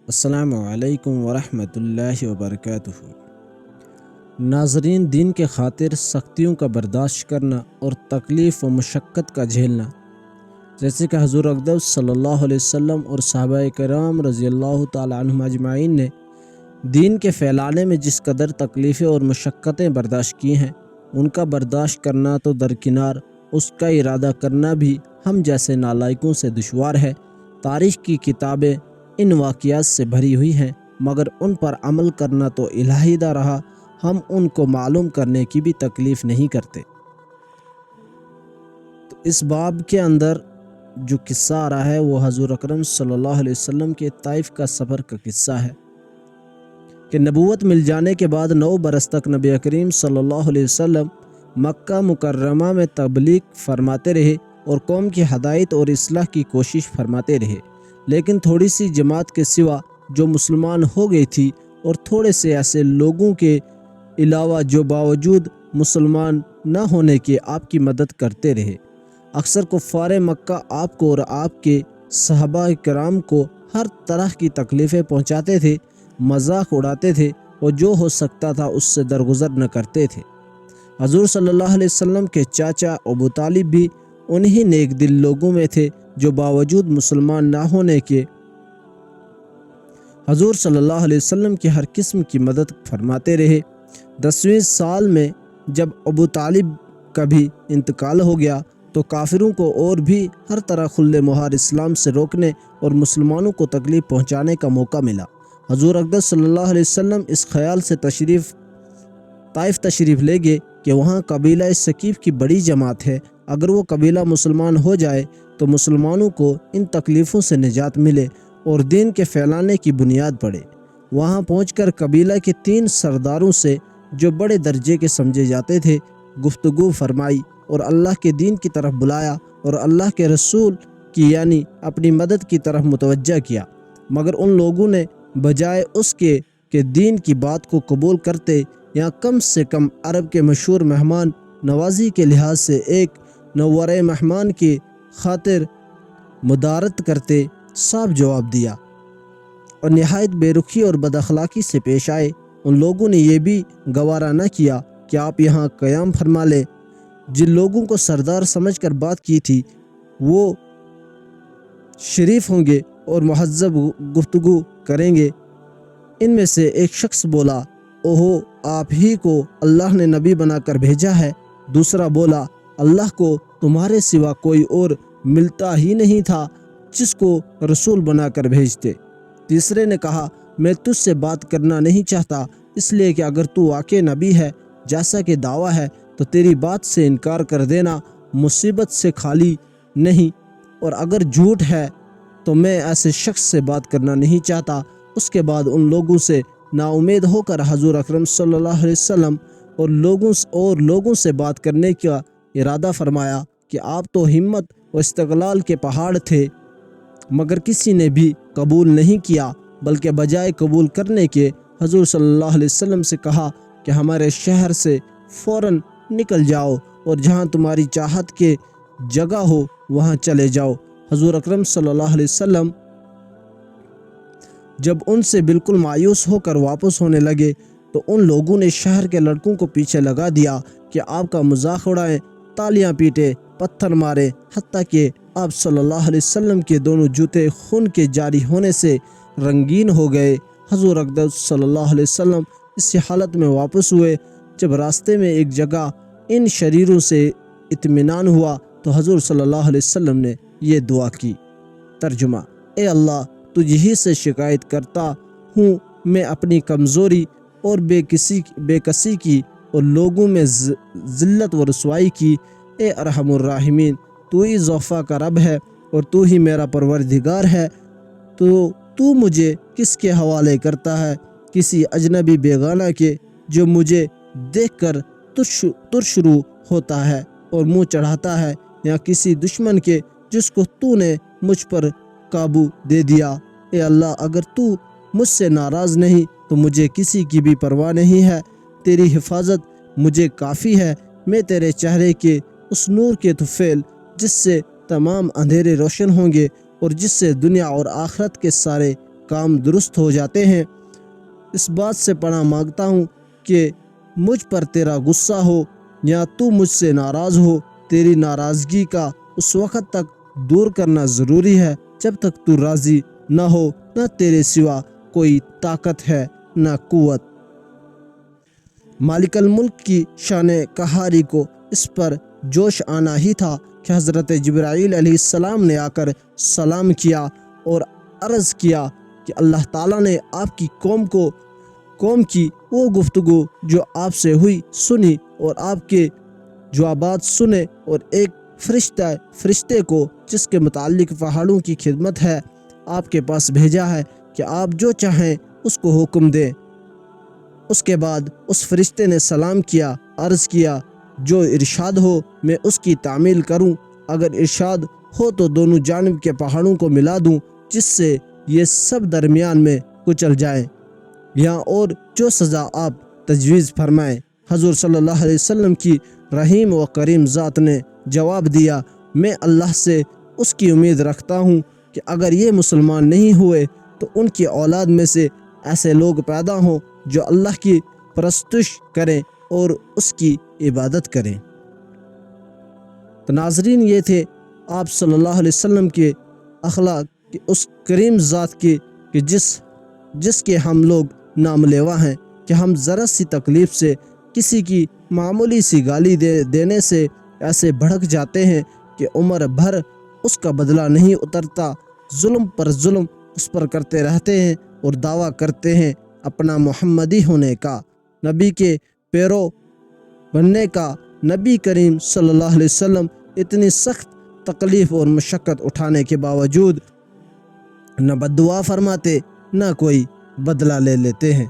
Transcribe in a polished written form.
السلام علیکم ورحمۃ اللہ وبرکاتہ۔ ناظرین، دین کے خاطر سختیوں کا برداشت کرنا اور تکلیف و مشقت کا جھیلنا، جیسے کہ حضور اقدس صلی اللہ علیہ وسلم اور صحابہ کرام رضی اللہ تعالی عنہم اجمعین نے دین کے پھیلانے میں جس قدر تکلیفیں اور مشقتیں برداشت کی ہیں، ان کا برداشت کرنا تو درکنار، اس کا ارادہ کرنا بھی ہم جیسے نالائقوں سے دشوار ہے۔ تاریخ کی کتابیں ان واقعات سے بھری ہوئی ہیں، مگر ان پر عمل کرنا تو الہی دا رہا، ہم ان کو معلوم کرنے کی بھی تکلیف نہیں کرتے۔ تو اس باب کے اندر جو قصہ آ رہا ہے وہ حضور اکرم صلی اللہ علیہ وسلم کے طائف کا سفر کا قصہ ہے کہ نبوت مل جانے کے بعد 9 برس تک نبی کریم صلی اللہ علیہ وسلم مکہ مکرمہ میں تبلیغ فرماتے رہے اور قوم کی ہدایت اور اصلاح کی کوشش فرماتے رہے، لیکن تھوڑی سی جماعت کے سوا جو مسلمان ہو گئی تھی اور تھوڑے سے ایسے لوگوں کے علاوہ جو باوجود مسلمان نہ ہونے کے آپ کی مدد کرتے رہے۔ اکثر کفار مکہ آپ کو اور آپ کے صحابہ کرام کو ہر طرح کی تکلیفیں پہنچاتے تھے، مذاق اڑاتے تھے اور جو ہو سکتا تھا اس سے درگزر نہ کرتے تھے۔ حضور صلی اللہ علیہ وسلم کے چاچا ابو طالب بھی انہی نیک دل لوگوں میں تھے جو باوجود مسلمان نہ ہونے کے حضور صلی اللہ علیہ وسلم کی ہر قسم کی مدد فرماتے رہے۔ 10ویں سال میں جب ابو طالب کا بھی انتقال ہو گیا تو کافروں کو اور بھی ہر طرح کھلے مہار اسلام سے روکنے اور مسلمانوں کو تکلیف پہنچانے کا موقع ملا۔ حضور اقدس صلی اللہ علیہ وسلم اس خیال سے طائف تشریف لے گئے کہ وہاں قبیلہ ثقیف کی بڑی جماعت ہے، اگر وہ قبیلہ مسلمان ہو جائے تو مسلمانوں کو ان تکلیفوں سے نجات ملے اور دین کے پھیلانے کی بنیاد پڑے۔ وہاں پہنچ کر قبیلہ کے 3 سرداروں سے جو بڑے درجے کے سمجھے جاتے تھے گفتگو فرمائی اور اللہ کے دین کی طرف بلایا اور اللہ کے رسول کی یعنی اپنی مدد کی طرف متوجہ کیا، مگر ان لوگوں نے بجائے اس کے کہ دین کی بات کو قبول کرتے یا کم سے کم عرب کے مشہور مہمان نوازی کے لحاظ سے ایک نوّر مہمان کی خاطر مدارت کرتے، صاف جواب دیا اور نہایت بے رخی اور بد اخلاقی سے پیش آئے۔ ان لوگوں نے یہ بھی گوارا نہ کیا کہ آپ یہاں قیام فرما لیں۔ جن لوگوں کو سردار سمجھ کر بات کی تھی وہ شریف ہوں گے اور مہذب گفتگو کریں گے۔ ان میں سے ایک شخص بولا، اوہو، آپ ہی کو اللہ نے نبی بنا کر بھیجا ہے۔ دوسرا بولا، اللہ کو تمہارے سوا کوئی اور ملتا ہی نہیں تھا جس کو رسول بنا کر بھیجتے۔ تیسرے نے کہا، میں تجھ سے بات کرنا نہیں چاہتا، اس لیے کہ اگر تو واقع نبی ہے جیسا کہ دعویٰ ہے تو تیری بات سے انکار کر دینا مصیبت سے خالی نہیں، اور اگر جھوٹ ہے تو میں ایسے شخص سے بات کرنا نہیں چاہتا۔ اس کے بعد ان لوگوں سے نا امید ہو کر حضور اکرم صلی اللہ علیہ وسلم اور لوگوں سے بات کرنے کا ارادہ فرمایا کہ آپ تو ہمت و استقلال کے پہاڑ تھے، مگر کسی نے بھی قبول نہیں کیا، بلکہ بجائے قبول کرنے کے حضور صلی اللہ علیہ وسلم سے کہا کہ ہمارے شہر سے فوراً نکل جاؤ اور جہاں تمہاری چاہت کے جگہ ہو وہاں چلے جاؤ۔ حضور اکرم صلی اللہ علیہ وسلم جب ان سے بالکل مایوس ہو کر واپس ہونے لگے تو ان لوگوں نے شہر کے لڑکوں کو پیچھے لگا دیا کہ آپ کا مذاق اڑائیں، تالیاں پیٹے، پتھر مارے، حتیٰ کہ آپ صلی اللہ علیہ وسلم کے دونوں جوتے خون کے جاری ہونے سے رنگین ہو گئے۔ حضور اقدس صلی اللہ علیہ وسلم اسی حالت میں واپس ہوئے۔ جب راستے میں ایک جگہ ان شریروں سے اطمینان ہوا تو حضور صلی اللہ علیہ وسلم نے یہ دعا کی۔ ترجمہ: اے اللہ، تجھ ہی سے شکایت کرتا ہوں میں اپنی کمزوری اور بے کسی کی اور لوگوں میں ذلت و رسوائی کی۔ اے ارحم الراحمین، تو ہی ضعفاء کا رب ہے اور تو ہی میرا پروردگار ہے، تو مجھے کس کے حوالے کرتا ہے؟ کسی اجنبی بیگانہ کے جو مجھے دیکھ کر ترش رو ہوتا ہے اور منہ چڑھاتا ہے، یا کسی دشمن کے جس کو تو نے مجھ پر قابو دے دیا؟ اے اللہ، اگر تو مجھ سے ناراض نہیں تو مجھے کسی کی بھی پرواہ نہیں ہے۔ تیری حفاظت مجھے کافی ہے۔ میں تیرے چہرے کے اس نور کے طفیل جس سے تمام اندھیرے روشن ہوں گے اور جس سے دنیا اور آخرت کے سارے کام درست ہو جاتے ہیں۔ اس بات سے پناہ مانگتا ہوں کہ مجھ پر تیرا غصہ ہو یا تو مجھ سے ناراض ہو۔ تیری ناراضگی کا اس وقت تک دور کرنا ضروری ہے جب تک تو راضی نہ ہو۔ نہ تیرے سوا کوئی طاقت ہے نہ قوت۔ مالک الملک کی شان قہاری کو اس پر جوش آنا ہی تھا کہ حضرت جبرائیل علیہ السلام نے آ کر سلام کیا اور عرض کیا کہ اللہ تعالیٰ نے آپ کی قوم کی وہ گفتگو جو آپ سے ہوئی سنی اور آپ کے جوابات سنے، اور ایک فرشتے کو جس کے متعلق پہاڑوں کی خدمت ہے آپ کے پاس بھیجا ہے کہ آپ جو چاہیں اس کو حکم دیں۔ اس کے بعد اس فرشتے نے سلام کیا، عرض کیا جو ارشاد ہو میں اس کی تعمیل کروں، اگر ارشاد ہو تو دونوں جانب کے پہاڑوں کو ملا دوں جس سے یہ سب درمیان میں کچل جائیں، یا اور جو سزا آپ تجویز فرمائیں۔ حضور صلی اللہ علیہ وسلم کی رحیم و کریم ذات نے جواب دیا، میں اللہ سے اس کی امید رکھتا ہوں کہ اگر یہ مسلمان نہیں ہوئے تو ان کی اولاد میں سے ایسے لوگ پیدا ہوں جو اللہ کی پرستش کریں اور اس کی عبادت کریں۔ تو ناظرین، یہ تھے آپ صلی اللہ علیہ وسلم کے اخلاق کہ اس کریم ذات کی کہ جس کے ہم لوگ نام لیوا ہیں، کہ ہم ذرا سی تکلیف سے، کسی کی معمولی سی گالی دینے سے ایسے بھڑک جاتے ہیں کہ عمر بھر اس کا بدلہ نہیں اترتا، ظلم پر ظلم اس پر کرتے رہتے ہیں اور دعویٰ کرتے ہیں اپنا محمدی ہونے کا، نبی کے پیرو بننے کا۔ نبی کریم صلی اللہ علیہ وسلم اتنی سخت تکلیف اور مشقت اٹھانے کے باوجود نہ بد دعا فرماتے نہ کوئی بدلہ لے لیتے ہیں۔